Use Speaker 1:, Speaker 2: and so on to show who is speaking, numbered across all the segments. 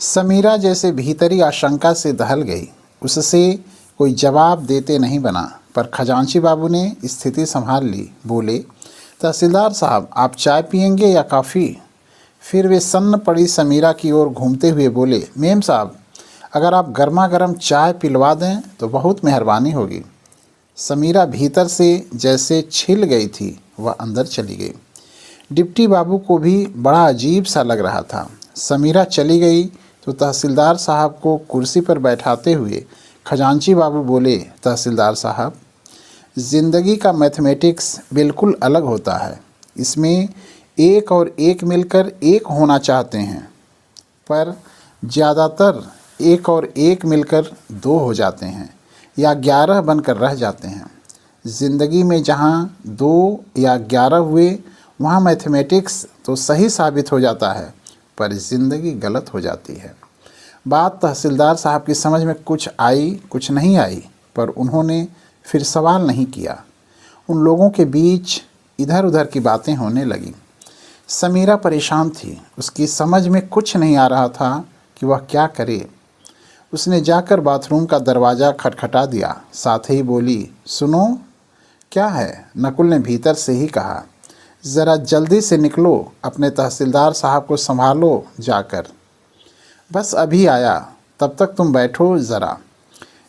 Speaker 1: समीरा जैसे भीतरी आशंका से दहल गई। उससे कोई जवाब देते नहीं बना, पर खजांची बाबू ने स्थिति संभाल ली। बोले, तहसीलदार साहब, आप चाय पियेंगे या कॉफ़ी? फिर वे सन्न पड़ी समीरा की ओर घूमते हुए बोले, मेम साहब, अगर आप गर्मा गर्म चाय पिलवा दें तो बहुत मेहरबानी होगी। समीरा भीतर से जैसे छिल गई थी, वह अंदर चली गई। डिप्टी बाबू को भी बड़ा अजीब सा लग रहा था। समीरा चली गई तो तहसीलदार साहब को कुर्सी पर बैठाते हुए खजांची बाबू बोले, तहसीलदार साहब, ज़िंदगी का मैथमेटिक्स बिल्कुल अलग होता है। इसमें एक और एक मिलकर एक होना चाहते हैं, पर ज़्यादातर एक और एक मिलकर दो हो जाते हैं या 11 बनकर रह जाते हैं। ज़िंदगी में जहाँ 2 या 11 हुए वहाँ मैथमेटिक्स तो सही साबित हो जाता है, पर ज़िंदगी गलत हो जाती है। बात तहसीलदार साहब की समझ में कुछ आई कुछ नहीं आई, पर उन्होंने फिर सवाल नहीं किया। उन लोगों के बीच इधर उधर की बातें होने लगीं। समीरा परेशान थी। उसकी समझ में कुछ नहीं आ रहा था कि वह क्या करे। उसने जाकर बाथरूम का दरवाज़ा खटखटा दिया। साथ ही बोली, सुनो। क्या है? नकुल ने भीतर से ही कहा। ज़रा जल्दी से निकलो, अपने तहसीलदार साहब को संभालो जाकर। बस अभी आया, तब तक तुम बैठो ज़रा।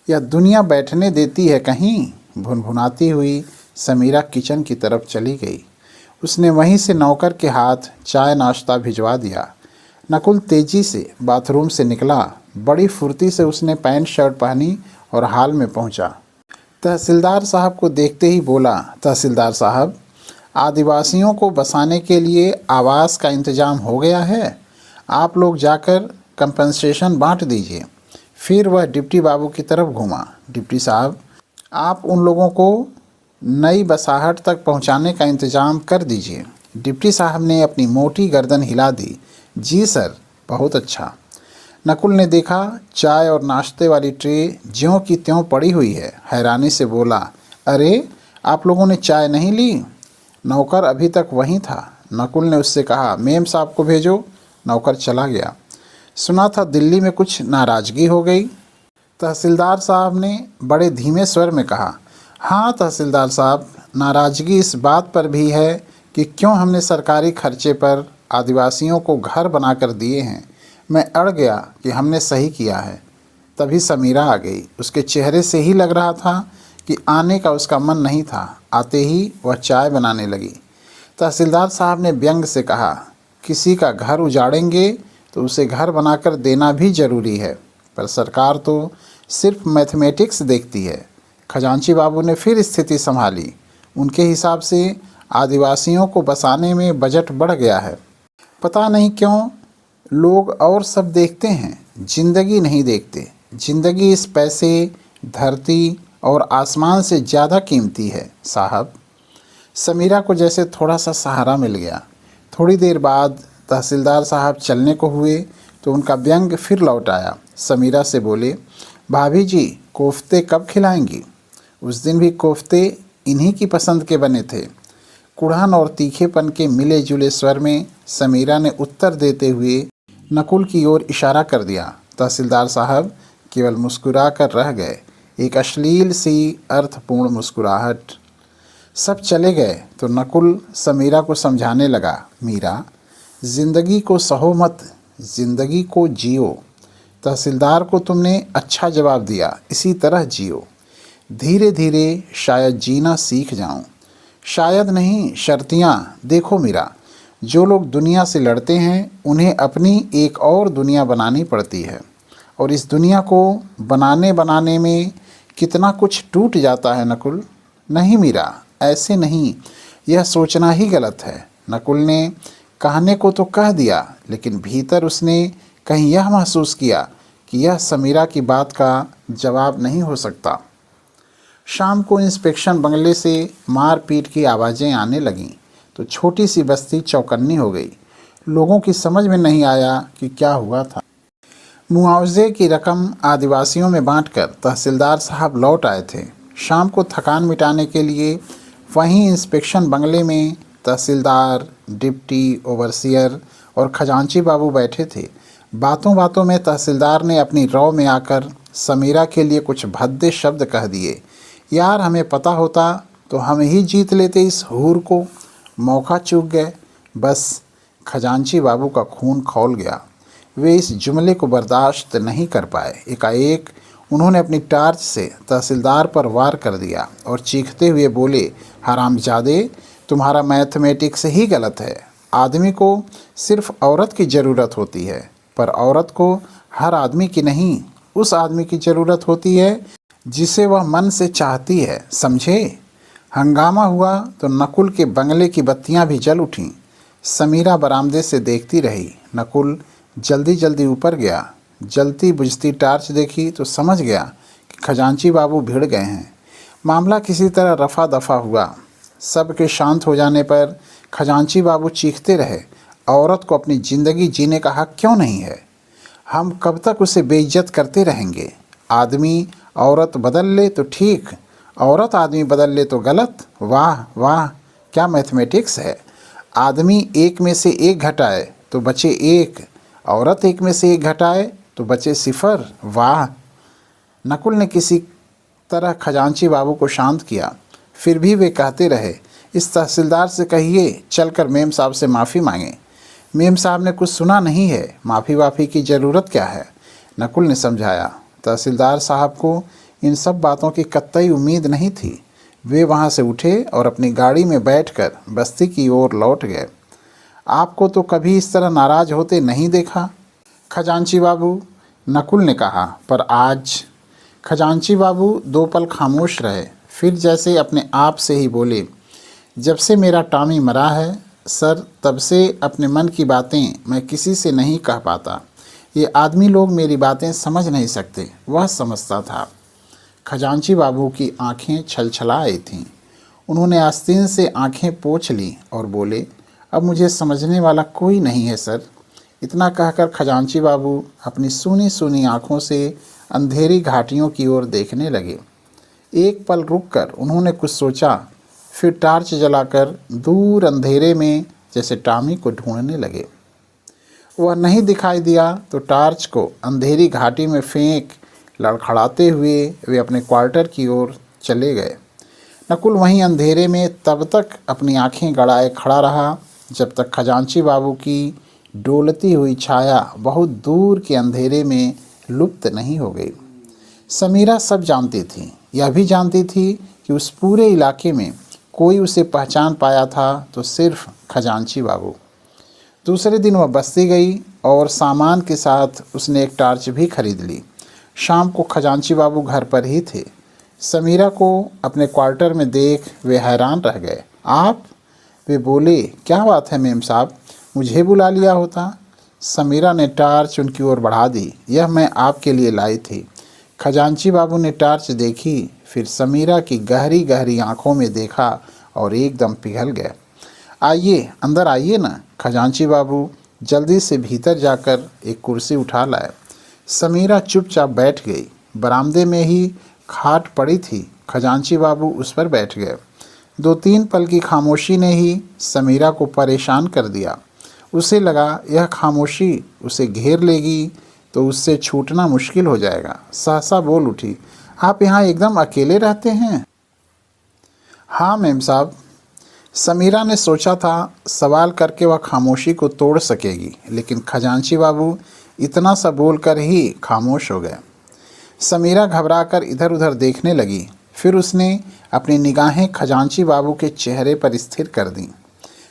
Speaker 1: यह दुनिया बैठने देती है कहीं? भुनभुनाती हुई समीरा किचन की तरफ चली गई। उसने वहीं से नौकर के हाथ चाय नाश्ता भिजवा दिया। नकुल तेज़ी से बाथरूम से निकला। बड़ी फुर्ती से उसने पैंट शर्ट पहनी और हॉल में पहुंचा। तहसीलदार साहब को देखते ही बोला, तहसीलदार साहब, आदिवासियों को बसाने के लिए आवास का इंतज़ाम हो गया है। आप लोग जाकर कंपनसेशन बांट दीजिए। फिर वह डिप्टी बाबू की तरफ घूमा। डिप्टी साहब, आप उन लोगों को नई बसाहट तक पहुंचाने का इंतज़ाम कर दीजिए। डिप्टी साहब ने अपनी मोटी गर्दन हिला दी। जी सर, बहुत अच्छा। नकुल ने देखा चाय और नाश्ते वाली ट्रे ज्यों की त्यों पड़ी हुई है। हैरानी से बोला, अरे, आप लोगों ने चाय नहीं ली? नौकर अभी तक वहीं था। नकुल ने उससे कहा, मेम साहब को भेजो। नौकर चला गया। सुना था दिल्ली में कुछ नाराज़गी हो गई। तहसीलदार साहब ने बड़े धीमे स्वर में कहा, हाँ तहसीलदार साहब, नाराज़गी इस बात पर भी है कि क्यों हमने सरकारी खर्चे पर आदिवासियों को घर बनाकर दिए हैं। मैं अड़ गया कि हमने सही किया है। तभी समीरा आ गई। उसके चेहरे से ही लग रहा था कि आने का उसका मन नहीं था। आते ही वह चाय बनाने लगी। तहसीलदार साहब ने व्यंग से कहा, किसी का घर उजाड़ेंगे तो उसे घर बनाकर देना भी ज़रूरी है, पर सरकार तो सिर्फ मैथमेटिक्स देखती है। खजांची बाबू ने फिर स्थिति संभाली। उनके हिसाब से आदिवासियों को बसाने में बजट बढ़ गया है। पता नहीं क्यों लोग और सब देखते हैं, ज़िंदगी नहीं देखते। ज़िंदगी इस पैसे, धरती और आसमान से ज़्यादा कीमती है साहब। समीरा को जैसे थोड़ा सा सहारा मिल गया। थोड़ी देर बाद तहसीलदार साहब चलने को हुए तो उनका व्यंग फिर लौट आया। समीरा से बोले, भाभी जी, कोफ्ते कब खिलाएंगी? उस दिन भी कोफ्ते इन्हीं की पसंद के बने थे। कुढ़ान और तीखेपन के मिले जुले स्वर में समीरा ने उत्तर देते हुए नकुल की ओर इशारा कर दिया। तहसीलदार साहब केवल मुस्कुरा कर रह गए, एक अश्लील सी अर्थपूर्ण मुस्कुराहट। सब चले गए तो नकुल समीरा को समझाने लगा, मीरा, ज़िंदगी को सहो मत, ज़िंदगी को जियो। तहसीलदार को तुमने अच्छा जवाब दिया, इसी तरह जियो। धीरे धीरे शायद जीना सीख जाऊं। शायद नहीं, शर्तियाँ। देखो मीरा, जो लोग दुनिया से लड़ते हैं उन्हें अपनी एक और दुनिया बनानी पड़ती है, और इस दुनिया को बनाने बनाने में कितना कुछ टूट जाता है नकुल। नहीं मीरा, ऐसे नहीं, यह सोचना ही गलत है। नकुल ने कहने को तो कह दिया, लेकिन भीतर उसने कहीं यह महसूस किया कि यह समीरा की बात का जवाब नहीं हो सकता। शाम को इंस्पेक्शन बंगले से मारपीट की आवाज़ें आने लगीं तो छोटी सी बस्ती चौकन्नी हो गई। लोगों की समझ में नहीं आया कि क्या हुआ था। मुआवजे की रकम आदिवासियों में बांटकर तहसीलदार साहब लौट आए थे। शाम को थकान मिटाने के लिए वहीं इंस्पेक्शन बंगले में तहसीलदार, डिप्टी, ओवरसियर और खजांची बाबू बैठे थे। बातों बातों में तहसीलदार ने अपनी रौ में आकर समीरा के लिए कुछ भद्दे शब्द कह दिए। यार, हमें पता होता तो हम ही जीत लेते इस हूर को, मौका चूक गए। बस खजांची बाबू का खून खौल गया। वे इस जुमले को बर्दाश्त नहीं कर पाए। एकाएक उन्होंने अपनी टार्च से तहसीलदार पर वार कर दिया और चीखते हुए बोले, हरामजादे, तुम्हारा मैथमेटिक्स ही गलत है। आदमी को सिर्फ औरत की ज़रूरत होती है, पर औरत को हर आदमी की नहीं, उस आदमी की ज़रूरत होती है जिसे वह मन से चाहती है, समझे। हंगामा हुआ तो नकुल के बंगले की बत्तियां भी जल उठीं। समीरा बरामदे से देखती रही। नकुल जल्दी जल्दी ऊपर गया। जलती बुझती टार्च देखी तो समझ गया कि खजांची बाबू भिड़ गए हैं। मामला किसी तरह रफा दफा हुआ। सबके शांत हो जाने पर खजांची बाबू चीखते रहे, औरत को अपनी ज़िंदगी जीने का हक क्यों नहीं है? हम कब तक उसे बेइज्जत करते रहेंगे? आदमी औरत बदल ले तो ठीक, औरत आदमी बदल ले तो गलत। वाह वाह, क्या मैथमेटिक्स है। आदमी एक में से एक घटाए तो बचे एक, औरत एक में से एक घटाए तो बचे सिफर। वाह। नकुल ने किसी तरह खजांची बाबू को शांत किया। फिर भी वे कहते रहे, इस तहसीलदार से कहिए चलकर मेम साहब से माफ़ी मांगे। मेम साहब ने कुछ सुना नहीं है, माफ़ी वाफ़ी की ज़रूरत क्या है? नकुल ने समझाया। तहसीलदार साहब को इन सब बातों की कतई उम्मीद नहीं थी। वे वहाँ से उठे और अपनी गाड़ी में बैठकर बस्ती की ओर लौट गए। आपको तो कभी इस तरह नाराज़ होते नहीं देखा खजांची बाबू, नकुल ने कहा, पर आज। खजांची बाबू 2 पल खामोश रहे, फिर जैसे अपने आप से ही बोले, जब से मेरा टॉमी मरा है सर, तब से अपने मन की बातें मैं किसी से नहीं कह पाता। ये आदमी लोग मेरी बातें समझ नहीं सकते, वह समझता था। खजांची बाबू की आंखें छलछला आई थीं। उन्होंने आस्तीन से आंखें पोंछ लीं और बोले, अब मुझे समझने वाला कोई नहीं है सर। इतना कहकर खजांची बाबू अपनी सूनी सूनी आँखों से अंधेरी घाटियों की ओर देखने लगे। एक पल रुककर उन्होंने कुछ सोचा, फिर टार्च जलाकर दूर अंधेरे में जैसे टॉमी को ढूंढने लगे। वह नहीं दिखाई दिया तो टार्च को अंधेरी घाटी में फेंक लड़खड़ाते हुए वे अपने क्वार्टर की ओर चले गए। नकुल वहीं अंधेरे में तब तक अपनी आंखें गड़ाए खड़ा रहा जब तक खजांची बाबू की डोलती हुई छाया बहुत दूर के अंधेरे में लुप्त नहीं हो गई। समीरा सब जानती थी। यह भी जानती थी कि उस पूरे इलाके में कोई उसे पहचान पाया था तो सिर्फ खजांची बाबू। दूसरे दिन वह बस्ती गई और सामान के साथ उसने एक टार्च भी खरीद ली। शाम को खजांची बाबू घर पर ही थे। समीरा को अपने क्वार्टर में देख वे हैरान रह गए। आप? वे बोले, क्या बात है मेम साहब, मुझे बुला लिया होता। समीरा ने टार्च उनकी ओर बढ़ा दी। यह मैं आपके लिए लाई थी। खजांची बाबू ने टार्च देखी, फिर समीरा की गहरी गहरी आंखों में देखा और एकदम पिघल गए। आइए, अंदर आइए ना। खजांची बाबू जल्दी से भीतर जाकर एक कुर्सी उठा लाए। समीरा चुपचाप बैठ गई। बरामदे में ही खाट पड़ी थी। खजांची बाबू उस पर बैठ गए। 2-3 पल की खामोशी ने ही समीरा को परेशान कर दिया। उसे लगा यह खामोशी उसे घेर लेगी तो उससे छूटना मुश्किल हो जाएगा। सहसा बोल उठी, आप यहाँ एकदम अकेले रहते हैं? हाँ मेम साहब। समीरा ने सोचा था सवाल करके वह खामोशी को तोड़ सकेगी, लेकिन खजांची बाबू इतना सा बोलकर ही खामोश हो गए। समीरा घबराकर इधर उधर देखने लगी। फिर उसने अपनी निगाहें खजांची बाबू के चेहरे पर स्थिर कर दीं।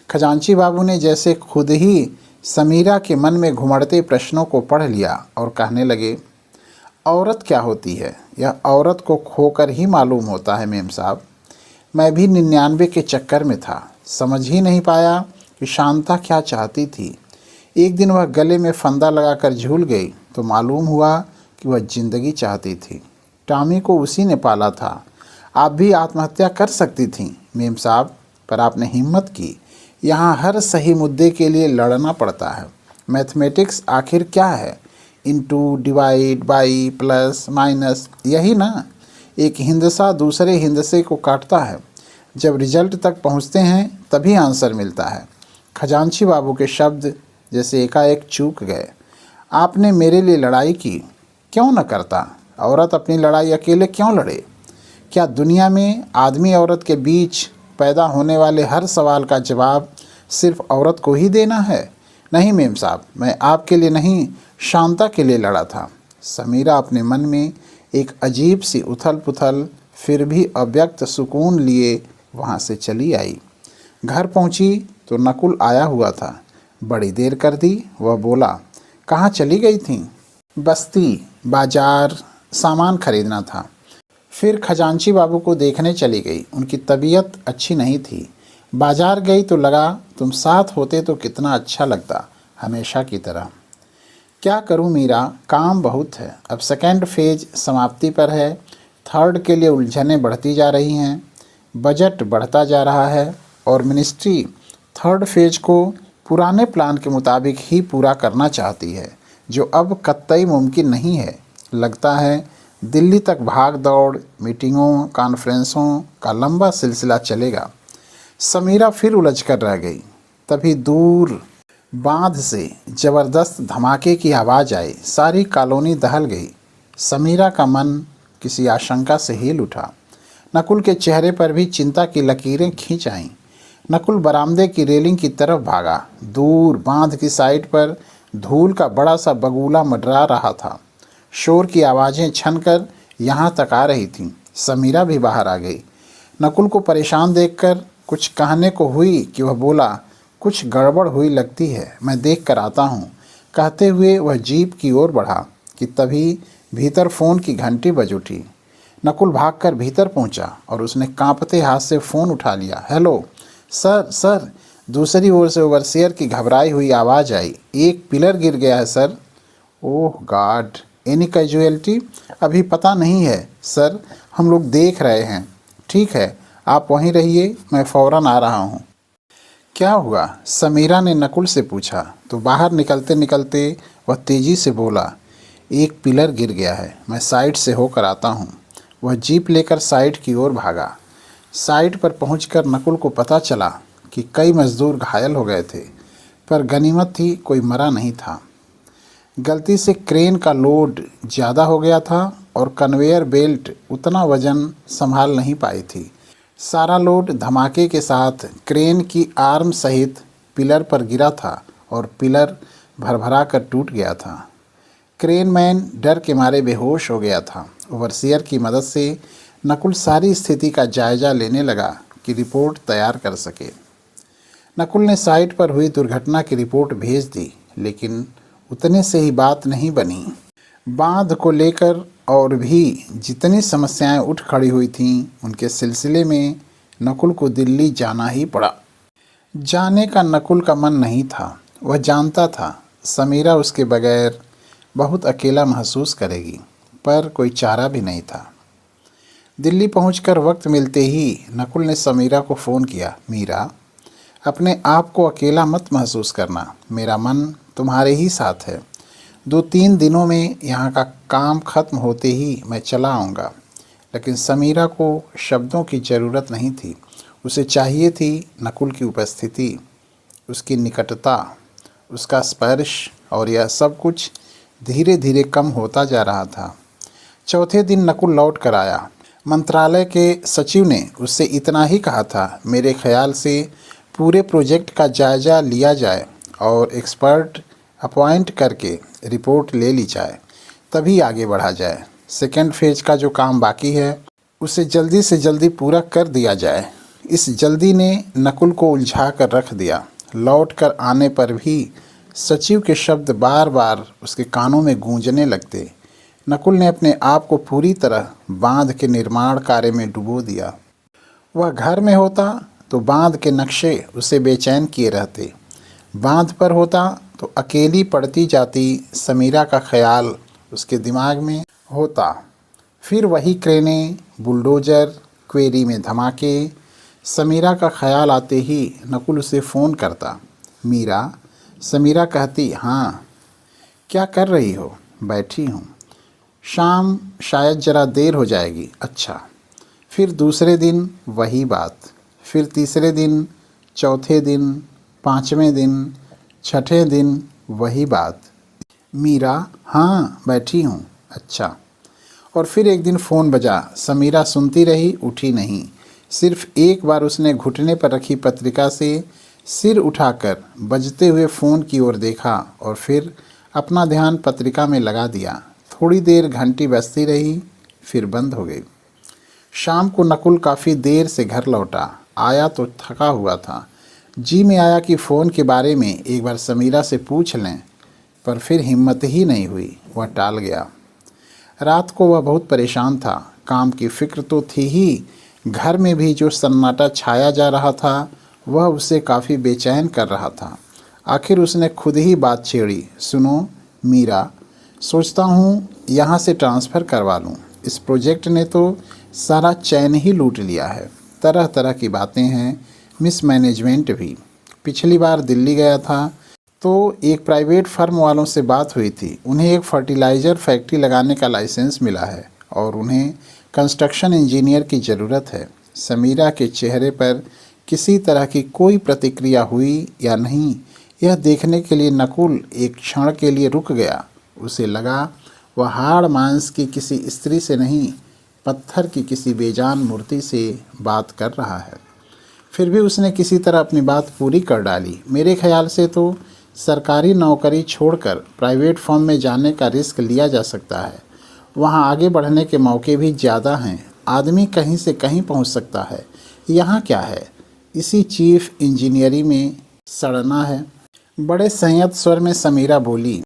Speaker 1: खजांची बाबू ने जैसे खुद ही समीरा के मन में घुमड़ते प्रश्नों को पढ़ लिया और कहने लगे, औरत क्या होती है यह औरत को खोकर ही मालूम होता है मेम साहब। मैं भी 99 के चक्कर में था, समझ ही नहीं पाया कि शांता क्या चाहती थी। एक दिन वह गले में फंदा लगाकर झूल गई तो मालूम हुआ कि वह ज़िंदगी चाहती थी। टॉमी को उसी ने पाला था। आप भी आत्महत्या कर सकती थीं मेम साहब, पर आपने हिम्मत की। यहाँ हर सही मुद्दे के लिए लड़ना पड़ता है। मैथमेटिक्स आखिर क्या है? Into, divide, by, plus, minus, यही ना। एक हिंदसा दूसरे हिंदसे को काटता है। जब रिजल्ट तक पहुँचते हैं तभी आंसर मिलता है। खजांची बाबू के शब्द जैसे एकाएक चूक गए। आपने मेरे लिए लड़ाई की, क्यों न करता। औरत अपनी लड़ाई अकेले क्यों लड़े। क्या दुनिया में आदमी औरत के बीच पैदा होने वाले हर सवाल का जवाब सिर्फ औरत को ही देना है। नहीं मेम साहब, मैं आपके लिए नहीं, शांता के लिए लड़ा था। समीरा अपने मन में एक अजीब सी उथल पुथल फिर भी अव्यक्त सुकून लिए वहाँ से चली आई। घर पहुँची तो नकुल आया हुआ था। बड़ी देर कर दी। वह बोला, कहाँ चली गई थी। बस्ती, बाजार, सामान खरीदना था। फिर खजांची बाबू को देखने चली गई। उनकी तबीयत अच्छी नहीं थी। बाजार गई तो लगा तुम साथ होते तो कितना अच्छा लगता, हमेशा की तरह। क्या करूं मीरा, काम बहुत है। अब सेकेंड फेज समाप्ति पर है। थर्ड के लिए उलझनें बढ़ती जा रही हैं। बजट बढ़ता जा रहा है और मिनिस्ट्री थर्ड फेज को पुराने प्लान के मुताबिक ही पूरा करना चाहती है, जो अब कतई मुमकिन नहीं है। लगता है दिल्ली तक भाग दौड़, मीटिंगों, कॉन्फ्रेंसों का लंबा सिलसिला चलेगा। समीरा फिर उलझ कर रह गई। तभी दूर बांध से ज़बरदस्त धमाके की आवाज़ आई। सारी कॉलोनी दहल गई। समीरा का मन किसी आशंका से हिल उठा। नकुल के चेहरे पर भी चिंता की लकीरें खींच आईं। नकुल बरामदे की रेलिंग की तरफ भागा। दूर बांध की साइड पर धूल का बड़ा सा बगुला मंडरा रहा था। शोर की आवाज़ें छनकर यहाँ तक आ रही थीं। समीरा भी बाहर आ गई। नकुल को परेशान देखकर कुछ कहने को हुई कि वह बोला, कुछ गड़बड़ हुई लगती है, मैं देख कर आता हूँ। कहते हुए वह जीप की ओर बढ़ा कि तभी भीतर फ़ोन की घंटी बज उठी। नकुल भागकर भीतर पहुँचा और उसने कांपते हाथ से फ़ोन उठा लिया। Hello sir, sir. दूसरी ओर से ओवरसियर की घबराई हुई आवाज़ आई, एक पिलर गिर गया है सर। ओह गॉड, एनी कैजुअलिटी। अभी पता नहीं है सर, हम लोग देख रहे हैं। ठीक है, आप वहीं रहिए, मैं फ़ौरन आ रहा हूँ। क्या हुआ, समीरा ने नकुल से पूछा तो बाहर निकलते निकलते वह तेज़ी से बोला, एक पिलर गिर गया है, मैं साइड से होकर आता हूँ। वह जीप लेकर साइड की ओर भागा। साइड पर पहुंचकर नकुल को पता चला कि कई मज़दूर घायल हो गए थे, पर गनीमत थी कोई मरा नहीं था। गलती से क्रेन का लोड ज़्यादा हो गया था और कन्वेयर बेल्ट उतना वज़न संभाल नहीं पाई थी। सारा लोड धमाके के साथ क्रेन की आर्म सहित पिलर पर गिरा था और पिलर भरभरा कर टूट गया था। क्रेन मैन डर के मारे बेहोश हो गया था। ओवरसियर की मदद से नकुल सारी स्थिति का जायज़ा लेने लगा कि रिपोर्ट तैयार कर सके। नकुल ने साइट पर हुई दुर्घटना की रिपोर्ट भेज दी, लेकिन उतने से ही बात नहीं बनी। बांध को लेकर और भी जितनी समस्याएं उठ खड़ी हुई थीं, उनके सिलसिले में नकुल को दिल्ली जाना ही पड़ा। जाने का नकुल का मन नहीं था। वह जानता था समीरा उसके बगैर बहुत अकेला महसूस करेगी, पर कोई चारा भी नहीं था। दिल्ली पहुंचकर वक्त मिलते ही नकुल ने समीरा को फ़ोन किया, मीरा, अपने आप को अकेला मत महसूस करना, मेरा मन तुम्हारे ही साथ है। 2-3 दिनों में यहाँ का काम ख़त्म होते ही मैं चला आऊँगा। लेकिन समीरा को शब्दों की ज़रूरत नहीं थी। उसे चाहिए थी नकुल की उपस्थिति, उसकी निकटता, उसका स्पर्श, और यह सब कुछ धीरे धीरे कम होता जा रहा था। चौथे दिन नकुल लौट कर आया। मंत्रालय के सचिव ने उससे इतना ही कहा था, मेरे ख्याल से पूरे प्रोजेक्ट का जायज़ा लिया जाए और एक्सपर्ट अपॉइंट करके रिपोर्ट ले ली जाए, तभी आगे बढ़ा जाए। सेकेंड फेज का जो काम बाकी है उसे जल्दी से जल्दी पूरा कर दिया जाए। इस जल्दी ने नकुल को उलझा कर रख दिया। लौट कर आने पर भी सचिव के शब्द बार बार उसके कानों में गूंजने लगते। नकुल ने अपने आप को पूरी तरह बांध के निर्माण कार्य में डुबो दिया। वह घर में होता तो बांध के नक्शे उसे बेचैन किए रहते। बांध पर होता तो अकेली पड़ती जाती समीरा का ख्याल उसके दिमाग में होता। फिर वही क्रेनें, बुलडोज़र, क्वेरी में धमाके। समीरा का ख्याल आते ही नकुल उसे फ़ोन करता, मीरा। समीरा कहती, हाँ। क्या कर रही हो? बैठी हूँ। शाम शायद ज़रा देर हो जाएगी। अच्छा। फिर दूसरे दिन वही बात, फिर तीसरे दिन, चौथे दिन, पाँचवें दिन, छठे दिन वही बात। मीरा, हाँ बैठी हूँ। अच्छा। और फिर एक दिन फ़ोन बजा। समीरा सुनती रही, उठी नहीं। सिर्फ एक बार उसने घुटने पर रखी पत्रिका से सिर उठाकर बजते हुए फ़ोन की ओर देखा और फिर अपना ध्यान पत्रिका में लगा दिया। थोड़ी देर घंटी बजती रही, फिर बंद हो गई। शाम को नकुल काफ़ी देर से घर लौटा। आया तो थका हुआ था। जी में आया कि फ़ोन के बारे में एक बार समीरा से पूछ लें, पर फिर हिम्मत ही नहीं हुई। वह टाल गया। रात को वह बहुत परेशान था। काम की फिक्र तो थी ही, घर में भी जो सन्नाटा छाया जा रहा था वह उसे काफ़ी बेचैन कर रहा था। आखिर उसने खुद ही बात छेड़ी, सुनो मीरा, सोचता हूँ यहाँ से ट्रांसफ़र करवा लूँ। इस प्रोजेक्ट ने तो सारा चैन ही लूट लिया है। तरह तरह की बातें हैं, मिसमैनेजमेंट भी। पिछली बार दिल्ली गया था तो एक प्राइवेट फर्म वालों से बात हुई थी। उन्हें एक फर्टिलाइज़र फैक्ट्री लगाने का लाइसेंस मिला है और उन्हें कंस्ट्रक्शन इंजीनियर की ज़रूरत है। समीरा के चेहरे पर किसी तरह की कोई प्रतिक्रिया हुई या नहीं, यह देखने के लिए नकुल एक क्षण के लिए रुक गया। उसे लगा वह हाड़ मांस की किसी स्त्री से नहीं, पत्थर की किसी बेजान मूर्ति से बात कर रहा है। फिर भी उसने किसी तरह अपनी बात पूरी कर डाली। मेरे ख्याल से तो सरकारी नौकरी छोड़कर प्राइवेट फर्म में जाने का रिस्क लिया जा सकता है। वहाँ आगे बढ़ने के मौके भी ज़्यादा हैं। आदमी कहीं से कहीं पहुँच सकता है। यहाँ क्या है, इसी चीफ इंजीनियरिंग में सड़ना है। बड़े संयत स्वर में समीरा बोली,